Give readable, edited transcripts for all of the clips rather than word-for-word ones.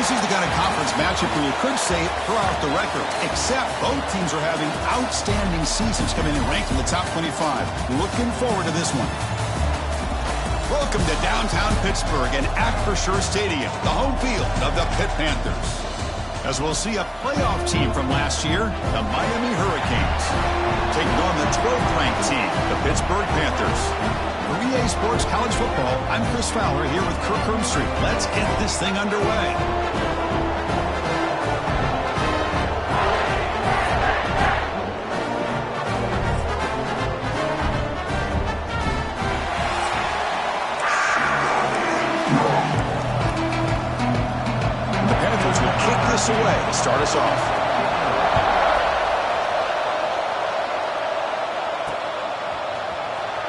This is the kind of conference matchup where you could say throw out the record, except both teams are having outstanding seasons, coming in ranked in the top 25. Looking forward to this one. Welcome to downtown Pittsburgh and Acrisure Stadium, the home field of the Pitt Panthers. As we'll see a playoff team from last year, the Miami Hurricanes, taking on the 12th ranked team, the Pittsburgh Panthers. For EA Sports College Football, I'm Chris Fowler here with Kirk Herbstreit. Let's get this thing underway. The Panthers will kick this away to start us off.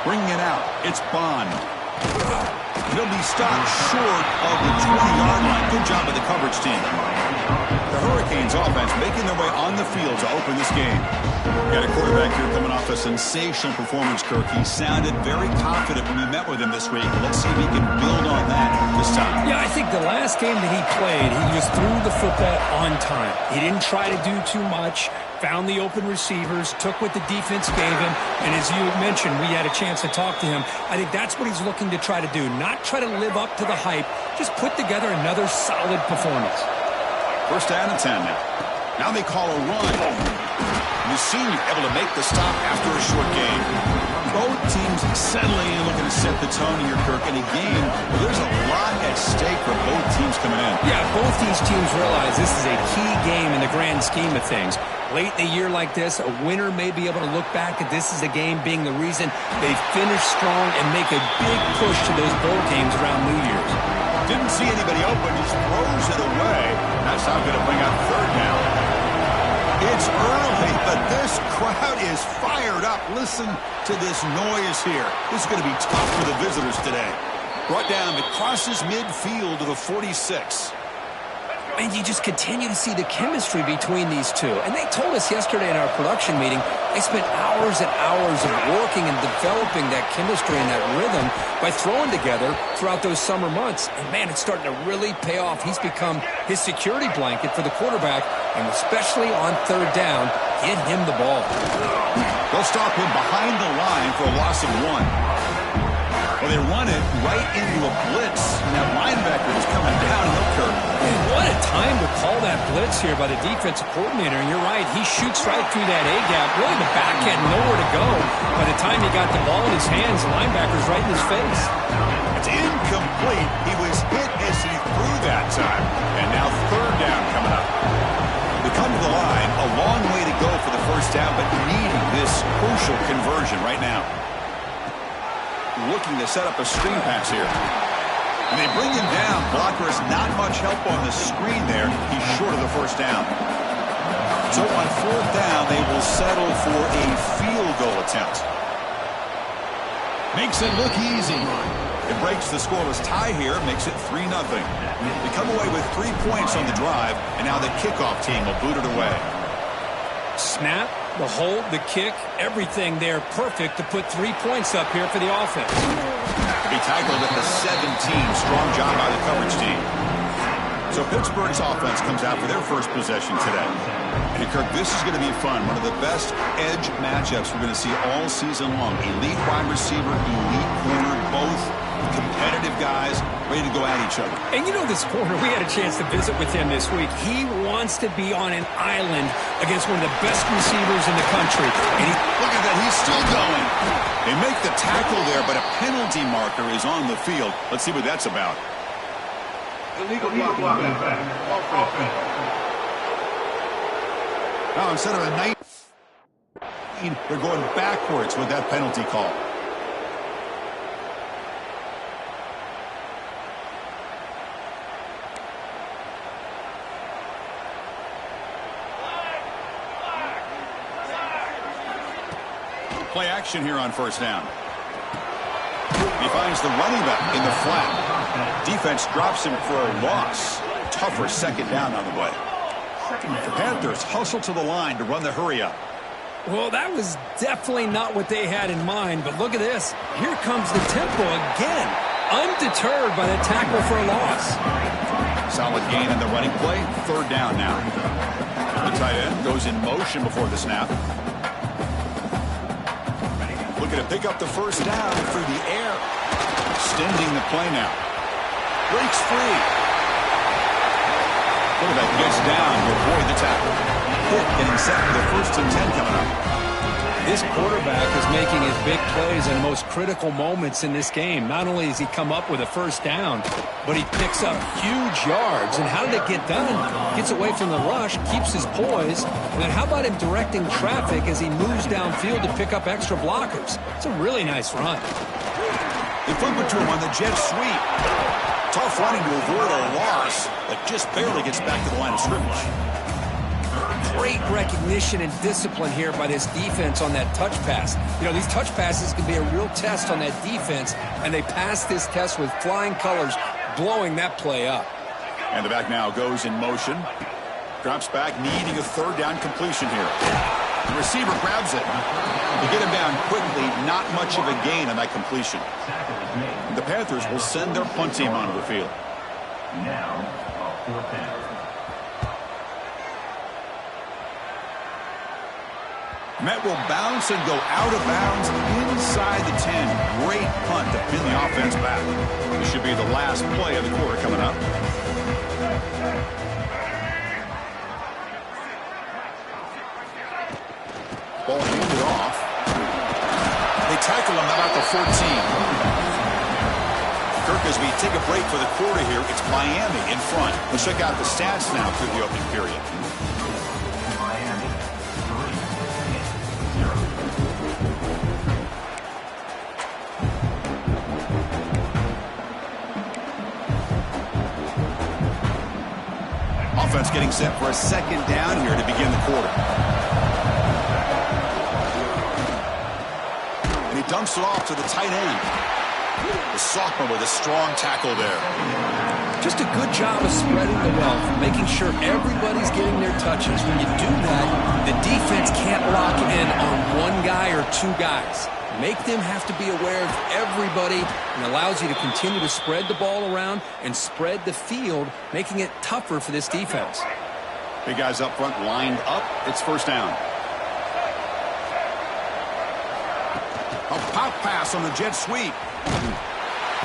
Bringing it out, it's Bond. He'll be stopped short of the 20-yard line. Good job by the coverage team. The Hurricanes offense making their way on the field to open this game. Got a quarterback here coming off a sensational performance, Kirk. He sounded very confident when we met with him this week. Let's see if he can build on that this time. Yeah, I think the last game that he played, he just threw the football on time. He didn't try to do too much. Found the open receivers, took what the defense gave him, and as you mentioned, we had a chance to talk to him. I think that's what he's looking to try to do, not try to live up to the hype, just put together another solid performance. First down and 10 now. Now they call a run. The senior able to make the stop after a short game. Both teams settling in, looking to set the tone here, Kirk, in a game where there's a lot at stake for both teams coming in. Yeah, both these teams realize this is a key game in the grand scheme of things. Late in a year like this, a winner may be able to look back at this as a game being the reason they finish strong and make a big push to those bowl games around New Year's. Didn't see anybody open, just throws it away. That's not going to bring up third down. It's early, but this crowd is fired up. Listen to this noise here. This is going to be tough for the visitors today. Brought down, it crosses midfield to the 46. And you just continue to see the chemistry between these two. And they told us yesterday in our production meeting, they spent hours and hours of working and developing that chemistry and that rhythm by throwing together throughout those summer months. And, man, it's starting to really pay off. He's become his security blanket for the quarterback, and especially on third down, get him the ball. They'll stop him behind the line for a loss of 1. Well, they run it right into a blitz, and that linebacker is coming down and he'll curve. What a time to call that blitz here by the defensive coordinator. And you're right, he shoots right through that A-gap. Really, the back had nowhere to go. By the time he got the ball in his hands, the linebacker's right in his face. It's incomplete. He was hit as he threw that time. And now third down coming up. They come to the line, a long way to go for the first down, but needing this crucial conversion right now. Looking to set up a screen pass here. And they bring him down. Blocker has not much help on the screen there. He's short of the first down. So on fourth down, they will settle for a field goal attempt. Makes it look easy. It breaks the scoreless tie here, makes it 3-0. They come away with 3 points on the drive, and now the kickoff team will boot it away. Snap, the hold, the kick, everything there perfect to put 3 points up here for the offense. He tackled at the 17. Strong job by the coverage team. So Pittsburgh's offense comes out for their first possession today. And Kirk, this is going to be fun. One of the best edge matchups we're going to see all season long. Elite wide receiver, elite corner, both competitive guys ready to go at each other. And you know this corner, we had a chance to visit with him this week. He wants to be on an island against one of the best receivers in the country. And look at that, he's still going. They make the tackle there, but a penalty marker is on the field. Let's see what that's about. Illegal blocking back. Offense. Now instead of a 19, they're going backwards with that penalty call. Play action here on first down. He finds the running back in the flat. Defense drops him for a loss. Tougher second down on the way. The Panthers hustle to the line to run the hurry up. Well, that was definitely not what they had in mind, but look at this. Here comes the tempo again. Undeterred by the tackle for a loss. Solid gain in the running play. Third down now. The tight end goes in motion before the snap. Looking to pick up the first down through the air. Extending the play now. Breaks free. Quarterback gets down to avoid the tackle. Hit getting set for the 1st and 10 coming up. This quarterback is making his big plays in the most critical moments in this game. Not only does he come up with a first down, but he picks up huge yards. And how did it get done? Gets away from the rush, keeps his poise. And then how about him directing traffic as he moves downfield to pick up extra blockers? It's a really nice run. They flip it to him on the jet sweep. Tough running to avoid a loss, but just barely gets back to the line of scrimmage. Great recognition and discipline here by this defense on that touch pass. You know, these touch passes can be a real test on that defense, and they pass this test with flying colors, blowing that play up. And the back now goes in motion. Drops back, needing a third down completion here. The receiver grabs it. They get him down quickly, not much of a gain on that completion. The Panthers will send their punt team onto the field. Now, fourth down. Met will bounce and go out of bounds inside the 10. Great punt to pin the offense back. This should be the last play of the quarter coming up. Ball handed off. They tackle him about the 14. Kirk, as we take a break for the quarter here, it's Miami in front. Let's check out the stats now through the opening period. Offense getting set for a second down here to begin the quarter. And he dumps it off to the tight end. The sophomore with a strong tackle there. Just a good job of spreading the wealth, making sure everybody's getting their touches. When you do that, the defense can't lock in on one guy or two guys. Make them have to be aware of everybody, and allows you to continue to spread the ball around and spread the field, making it tougher for this defense. Big guys up front lined up. It's first down. A pop pass on the jet sweep.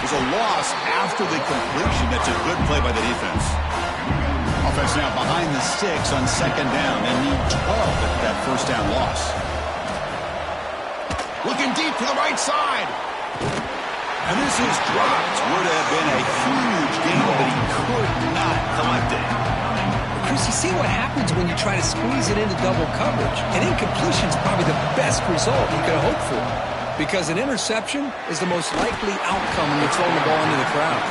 There's a loss after the completion. That's a good play by the defense. Offense now behind the sticks on second down. They need 12 at that first down loss. Looking deep to the right side. And this is dropped. Would have been a huge gain, but he could not collect it. Chris, you see what happens when you try to squeeze it into double coverage. An incompletion is probably the best result you could hope for, because an interception is the most likely outcome when you're throwing the ball into the crowd.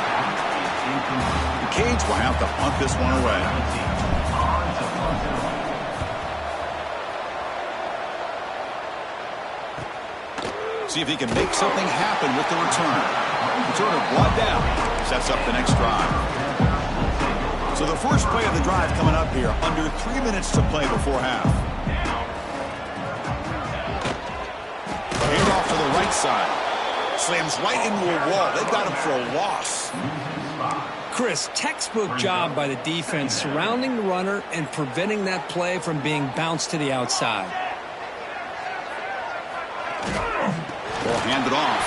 The Canes will have to punt this one away. See if he can make something happen with the return. Returner brought down. Sets up the next drive. So the first play of the drive coming up here. Under 3 minutes to play before half. Hand off to the right side. Slams right into a wall. They've got him for a loss. Chris, textbook job by the defense surrounding the runner and preventing that play from being bounced to the outside. Ball handed off.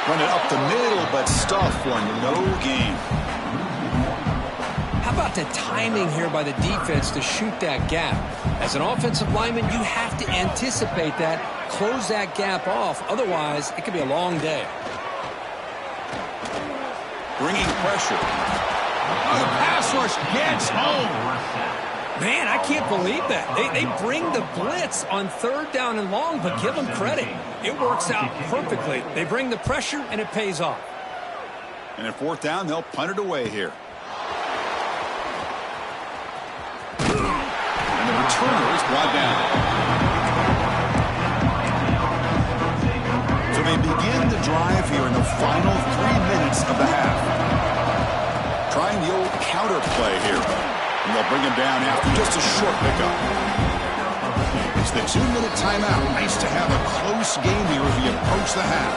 Run it up the middle, but stuff for no gain. How about the timing here by the defense to shoot that gap? As an offensive lineman, you have to anticipate that, close that gap off. Otherwise, it could be a long day. Bringing pressure. The pass rush gets home. Man, I can't believe that. They bring the blitz on third down and long, but give them credit. It works out perfectly. They bring the pressure, and it pays off. And at fourth down, they'll punt it away here. And the returner is brought down. So they begin the drive here in the final 3 minutes of the half. Trying the old counter play here. And they'll bring him down after just a short pickup. It's the 2-minute timeout. Nice to have a close game here as we approach the half.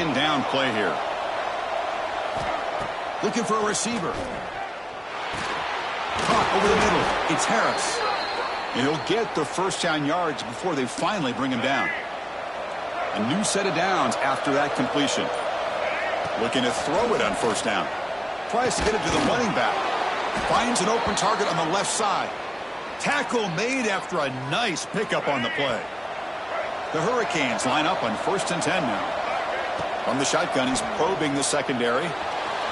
second down play here. Looking for a receiver. Caught over the middle. It's Harris. And he'll get the first down yards before they finally bring him down. A new set of downs after that completion. Looking to throw it on first down. Tries to get it to the running back. Finds an open target on the left side. Tackle made after a nice pickup on the play. The Hurricanes line up on 1st and 10 now. From the shotgun, he's probing the secondary.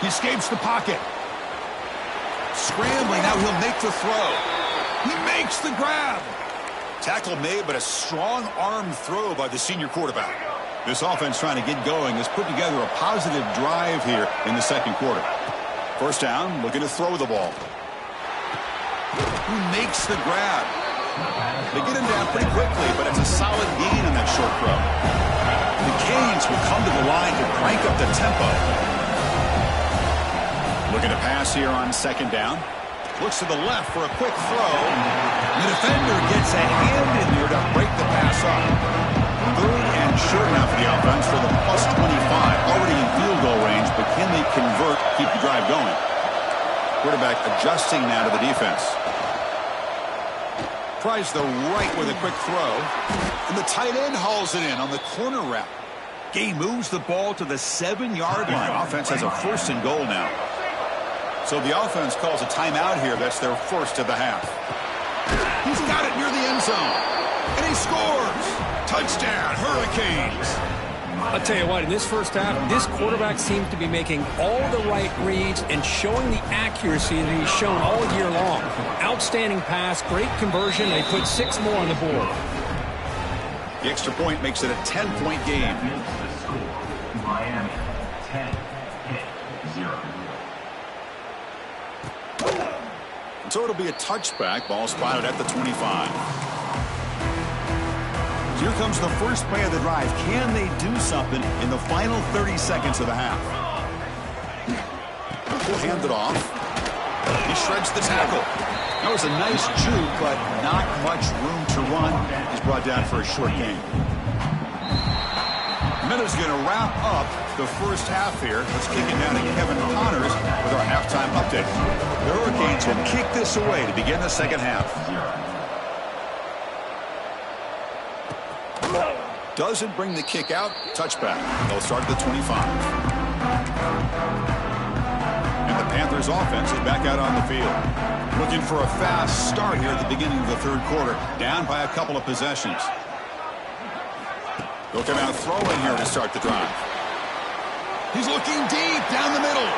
He escapes the pocket. Scrambling, now he'll make the throw. He makes the grab. Tackle made, but a strong arm throw by the senior quarterback. This offense trying to get going has put together a positive drive here in the second quarter. First down, looking to throw the ball. He makes the grab. They get him down pretty quickly, but it's a solid gain on that short throw. The Canes will come to the line to crank up the tempo. Looking to pass here on second down. Looks to the left for a quick throw. The defender gets a hand in there to break the pass up. Third and short now for the offense for the plus 25. Already in field goal range, but can they convert, keep the drive going? Quarterback adjusting now to the defense. Tries the right with a quick throw. And the tight end hauls it in on the corner route. Gay moves the ball to the 7-yard line. Offense has a 1st and goal now. So the offense calls a timeout here. That's their first of the half. He's got it near the end zone. And he scores. Touchdown, Hurricanes. I'll tell you what, in this first half, this quarterback seems to be making all the right reads and showing the accuracy that he's shown all year long. Outstanding pass, great conversion. They put 6 more on the board. The extra point makes it a 10-point game. The score, Miami 10, Pitt 0. So it'll be a touchback. Ball spotted at the 25. Here comes the first play of the drive. Can they do something in the final 30 seconds of the half? He'll hand it off. He shreds the tackle. That was a nice juke, but not much room to run. He's brought down for a short gain. Miller's going to wrap up the first half here. Let's kick it down to Kevin Connors with our halftime update. The Hurricanes will kick this away to begin the second half. Doesn't bring the kick out. Touchback. They'll start at the 25. And the Panthers offense is back out on the field. Looking for a fast start here at the beginning of the third quarter. Down by a couple of possessions. They'll come out throwing here to start the drive. He's looking deep down the middle.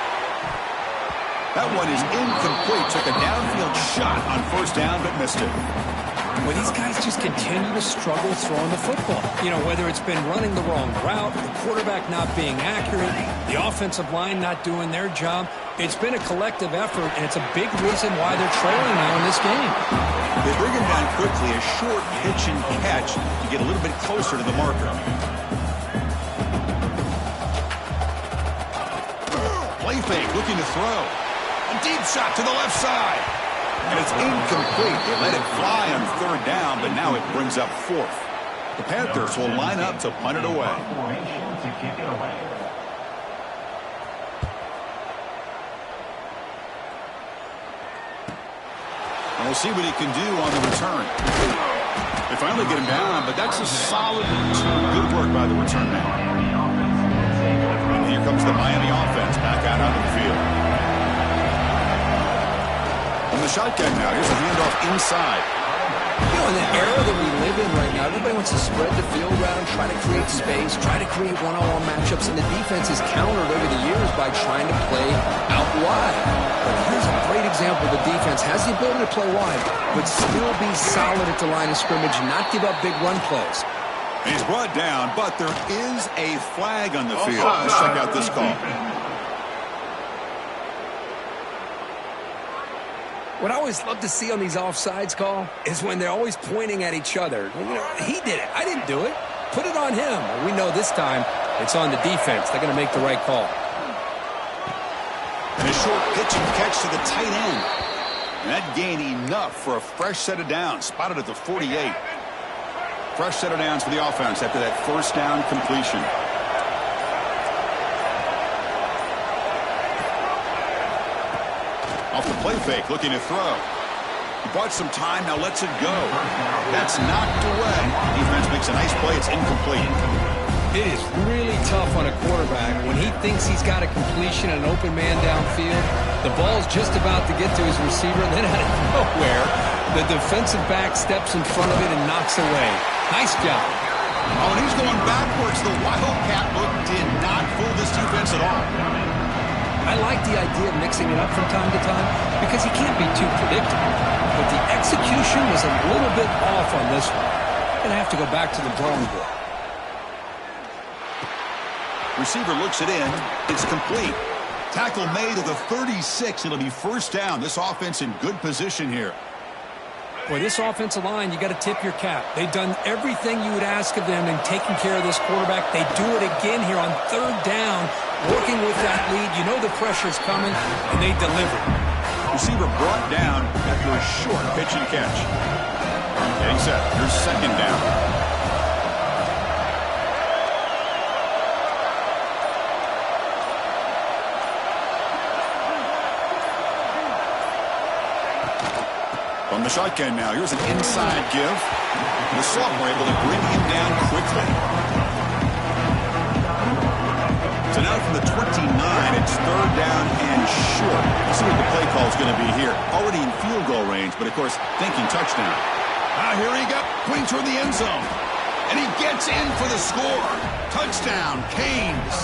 That one is incomplete. Took a downfield shot on first down, but missed it. Well, these guys just continue to struggle throwing the football. You know, whether it's been running the wrong route, the quarterback not being accurate, the offensive line not doing their job. It's been a collective effort, and it's a big reason why they're trailing now in this game. They bring him down quickly, a short pitch and catch to get a little bit closer to the marker. Play fake, looking to throw. A deep shot to the left side. And it's incomplete. They let it fly on third down, but now it brings up fourth. The Panthers will line up to punt it away. And we'll see what he can do on the return. They finally get him down, but that's a solid return. Good work by the return man. And here comes the Miami offense back out onto the field. On the shotgun now, here's a handoff inside. You know, in the era that we live in right now, everybody wants to spread the field around, try to create space, try to create one-on-one matchups, and the defense is countered over the years by trying to play out wide. But here's a great example. The defense has the ability to play wide, but still be solid at the line of scrimmage, not give up big run plays. And he's brought down, but there is a flag on the field. Let's check out this call. What I always love to see on these offsides call is when they're always pointing at each other. You know, he did it. I didn't do it. Put it on him. We know this time it's on the defense. They're going to make the right call. And a short pitch and catch to the tight end. And that gained enough for a fresh set of downs. Spotted at the 48. Fresh set of downs for the offense after that first down completion. fake, looking to throw. He bought some time, now lets it go. That's knocked away. Defense makes a nice play. It's incomplete. It is really tough on a quarterback when he thinks he's got a completion and an open man downfield. The ball's just about to get to his receiver, and then out of nowhere, the defensive back steps in front of it and knocks away. Nice job. Oh, and he's going backwards. The Wildcat look did not fool this defense at all. I like the idea of mixing it up from time to time because he can't be too predictable. But the execution was a little bit off on this one. Going to have to go back to the drawing board. Receiver looks it in. It's complete. Tackle made at the 36. It'll be first down. This offense in good position here. Boy, this offensive line, you got to tip your cap. They've done everything you would ask of them in taking care of this quarterback. They do it again here on third down, working with that lead. You know the pressure's coming, and they deliver. Receiver brought down after a short pitch and catch. Getting set. Here's second down. From the shotgun now, here's an inside give. The sophomore able to bring him down quickly. So now from the 29, it's third down and short. We'll see what the play call is going to be here. Already in field goal range, but of course, thinking touchdown. Here he goes, going toward the end zone. And he gets in for the score. Touchdown, Canes.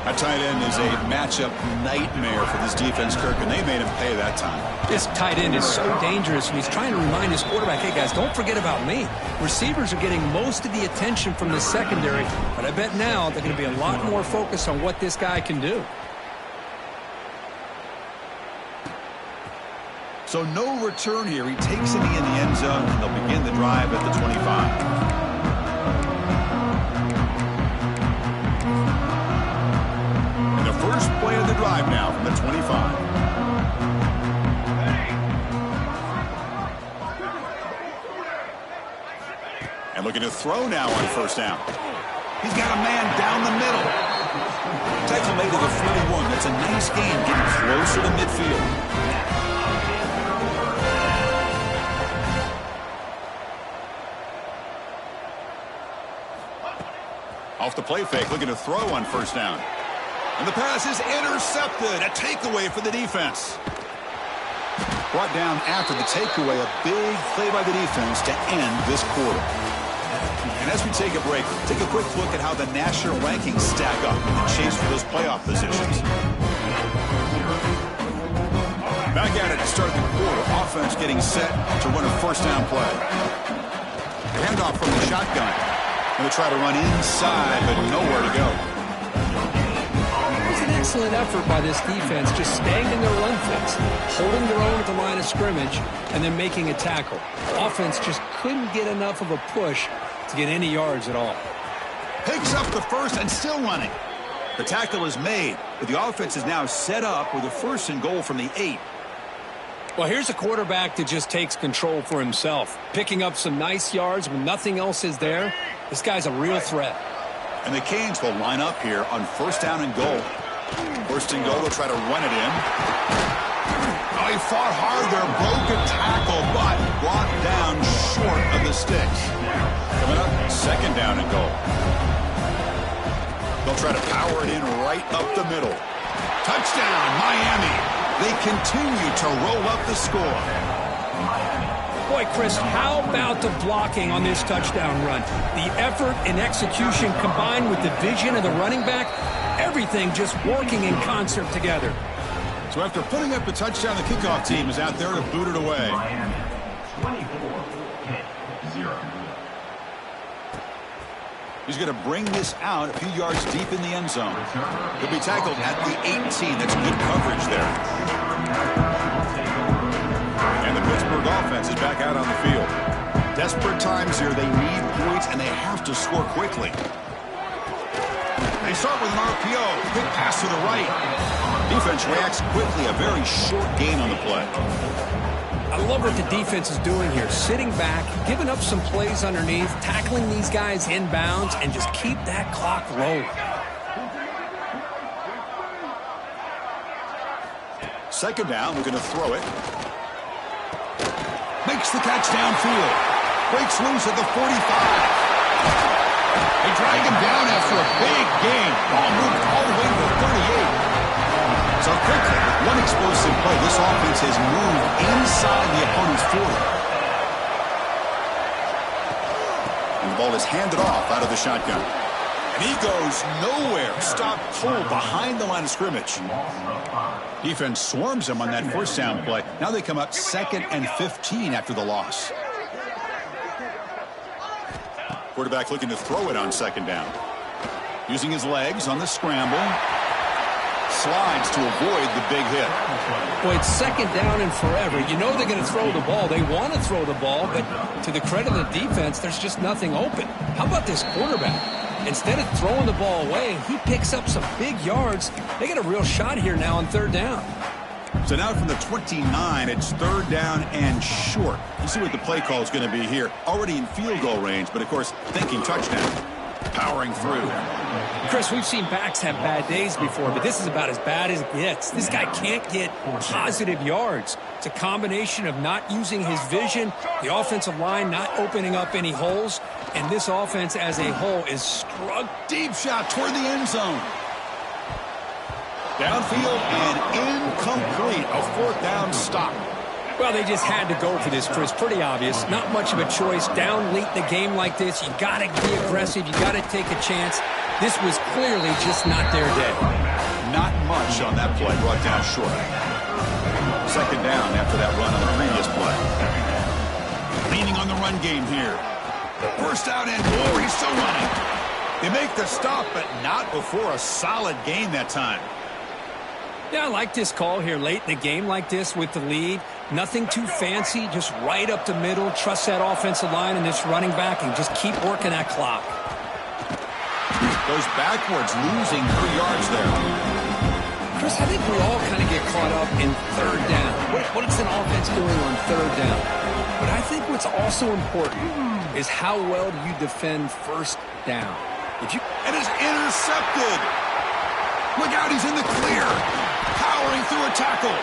That tight end is a matchup nightmare for this defense, Kirk, and they made him pay that time. This tight end is so dangerous, and he's trying to remind his quarterback, hey, guys, don't forget about me. Receivers are getting most of the attention from the secondary, but I bet now they're going to be a lot more focused on what this guy can do. So no return here. He takes it in the end zone, and they'll begin the drive at the 25. First play of the drive now from the 25. And looking to throw now on first down. He's got a man down the middle. Tackle made to the 41. That's a nice game, getting closer to midfield. Off the play fake, looking to throw on first down. And the pass is intercepted. A takeaway for the defense. Brought down after the takeaway. A big play by the defense to end this quarter. And as we take a break, take a quick look at how the national rankings stack up in the chase for those playoff positions. Back at it to start the quarter. Offense getting set to run a first down play. Handoff from the shotgun. Going to try to run inside, but nowhere to go. Excellent effort by this defense, just staying in their run fits, holding their own at the line of scrimmage, and then making a tackle. Offense just couldn't get enough of a push to get any yards at all. Picks up the first and still running. The tackle is made, but the offense is now set up with a first and goal from the 8. Well, here's a quarterback that just takes control for himself, picking up some nice yards when nothing else is there. This guy's a real threat. And the Canes will line up here on first down and goal. First and goal, they'll try to run it in. Oh, he fought hard there, broke a tackle, but brought down short of the sticks. Coming up, second down and goal. They'll try to power it in right up the middle. Touchdown, Miami. They continue to roll up the score. Boy, Chris, how about the blocking on this touchdown run? The effort and execution combined with the vision of the running back, everything just working in concert together. So after putting up the touchdown, the kickoff team is out there to boot it away. Miami, 24-0. He's going to bring this out a few yards deep in the end zone. He'll be tackled at the 18. That's good coverage there. And the Pittsburgh offense is back out on the field. Desperate times here. They need points, and they have to score quickly. They start with an RPO. Quick pass to the right. Defense reacts quickly. A very short gain on the play. I love what the defense is doing here. Sitting back, giving up some plays underneath, tackling these guys inbounds, and just keep that clock rolling. Second down, looking to throw it. Makes the catch downfield. Breaks loose at the 45. They drag him down after a big gain. Ball moved all the way to the 38. So quickly, with one explosive play, this offense has moved inside the opponent's 40. And the ball is handed off out of the shotgun. And he goes nowhere. Stopped cold behind the line of scrimmage. Defense swarms him on that first down play. Now they come up 2nd and 15 after the loss. Quarterback looking to throw it on 2nd down. Using his legs on the scramble. Slides to avoid the big hit. Boy, it's 2nd down and forever. You know they're going to throw the ball. They want to throw the ball, but to the credit of the defense, there's just nothing open. How about this quarterback? Instead of throwing the ball away, he picks up some big yards. They get a real shot here now on 3rd down. So now from the 29, it's 3rd down and short. You see what the play call is going to be here. Already in field goal range, but of course, thinking touchdown. Powering through. Chris, we've seen backs have bad days before, but this is about as bad as it gets. This guy can't get positive yards. It's a combination of not using his vision, the offensive line not opening up any holes, and this offense as a whole is struggling. Deep shot toward the end zone. Downfield and incomplete. A 4th down stop. Well, they just had to go for this, Chris. Pretty obvious. Not much of a choice. Down late in the game like this, you got to be aggressive. You got to take a chance. This was clearly just not their day. Not much on that play. Brought down short. 2nd down after that run on the previous play. Leaning on the run game here. 1st down and more. He's still running. They make the stop, but not before a solid gain that time. Yeah, I like this call here late in the game like this with the lead. Nothing too fancy, just right up the middle. Trust that offensive line and this running back and just keep working that clock. Goes backwards, losing 3 yards there. Chris, I think we all kind of get caught up in 3rd down. What is an offense doing on 3rd down? But I think what's also important is how well do you defend 1st down. And it's intercepted. Look out, he's in the clear. Powering through a tackle.